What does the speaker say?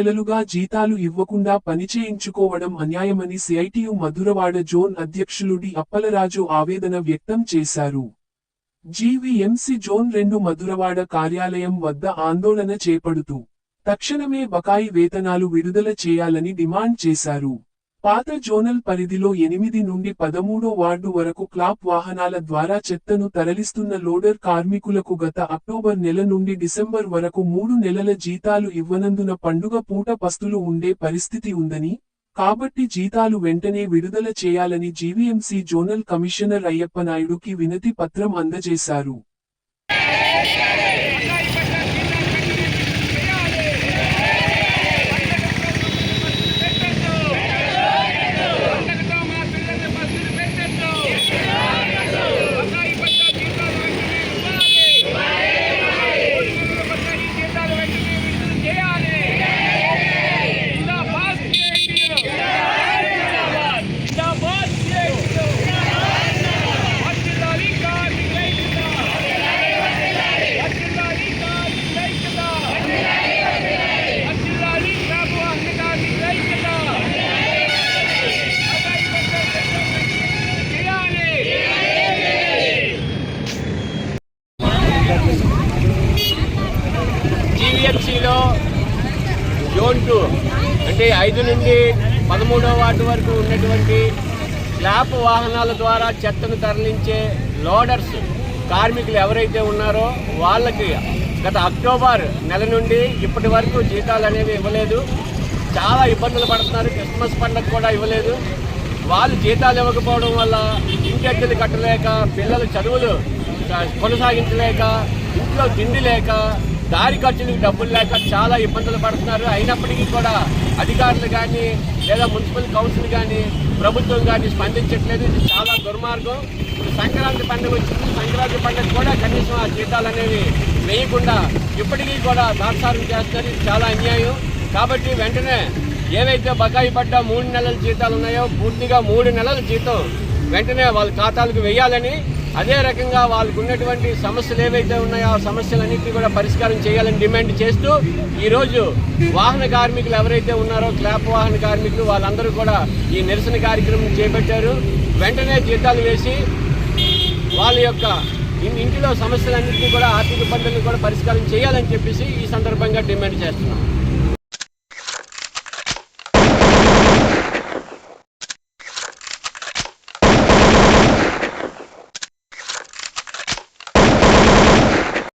నెలలుగా జీతాలు ఇవ్వకుండా పనిచేయించుకోవడం అన్యాయమని సిఐటియు మధురవాడ జోన్ అధ్యక్షులు డి అప్పలరాజు ఆవేదన వ్యక్తం చేశారు. జీవీఎంసీ జోన్ 2 మధురవాడ కార్యాలయం వద్ద ఆందోళన చేపడుతూ తక్షణమే బకాయి వేతనాలు విడుదల చేయాలని డిమాండ్ చేశారు. పాత జోనల్ పరిధిలో 8 నుండి 13 వార్డు వరకు క్లాప్ వాహనాల ద్వారా చెత్తను తరలిస్తున్న లోడర్ కార్మికులకు గత అక్టోబర్ నెల నుండి డిసెంబర్ వరకు 3 నెలల జీతాలు ఇవ్వనందున పండుగ పూట పస్తులు ఉండే పరిస్థితి ఉందని, కాబట్టి జీతాలు వెంటనే విడుదల చేయాలని జీవీఎంసీ జోనల్ కమిషనర్ అయ్యప్పనాయుడుకి వినతి పత్రం అందజేశారు. జీవీఎంసీలో జోన్ 2 అంటే 5 నుండి 13వ వార్డు వరకు ఉన్నటువంటి స్లాబ్ వాహనాల ద్వారా చెత్తను తరలించే లోడర్స్ కార్మికులు ఎవరైతే ఉన్నారో వాళ్ళకి గత అక్టోబర్ నెల నుండి ఇప్పటి వరకు జీతాలు అనేవి ఇవ్వలేదు. చాలా ఇబ్బందులు పడుతున్నారు. క్రిస్మస్ పండుగ కూడా ఇవ్వలేదు. వాళ్ళు జీతాలు ఇవ్వకపోవడం వల్ల ఇంటెద్దలు కట్టలేక, పిల్లల చదువులు కొనసాగించలేక, ఇంట్లో తిండి లేక, దారి ఖర్చులకు డబ్బులు లేక చాలా ఇబ్బందులు పడుతున్నారు. అయినప్పటికీ కూడా అధికారులు కానీ లేదా మున్సిపల్ కౌన్సిల్ కానీ ప్రభుత్వం కానీ స్పందించట్లేదు. ఇది చాలా దుర్మార్గం. ఇప్పుడు సంక్రాంతి పండుగ వచ్చింది. సంక్రాంతి పండుగ కూడా కనీసం ఆ జీతాలు అనేవి వేయకుండా ఇప్పటికీ కూడా తాత్సారం చేస్తున్నారు. ఇది చాలా అన్యాయం. కాబట్టి వెంటనే ఏవైతే బకాయి పడ్డ 3 నెలల జీతాలు ఉన్నాయో పూర్తిగా 3 నెలల జీతం వెంటనే వాళ్ళ ఖాతాలకు వేయాలని, అదే రకంగా వాళ్ళకు ఉన్నటువంటి సమస్యలు ఏవైతే ఉన్నాయో ఆ సమస్యలన్నింటినీ కూడా పరిష్కారం చేయాలని డిమాండ్ చేస్తూ ఈరోజు వాహన కార్మికులు ఎవరైతే ఉన్నారో క్లాప్ వాహన కార్మికులు వాళ్ళందరూ కూడా ఈ నిరసన కార్యక్రమం చేపట్టారు. వెంటనే జీతాలు వేసి వాళ్ళ యొక్క ఇంటిలో సమస్యలన్నింటినీ కూడా ఆర్థిక ఇబ్బందులను కూడా పరిష్కారం చేయాలని చెప్పేసి ఈ సందర్భంగా డిమాండ్ చేస్తున్నాం.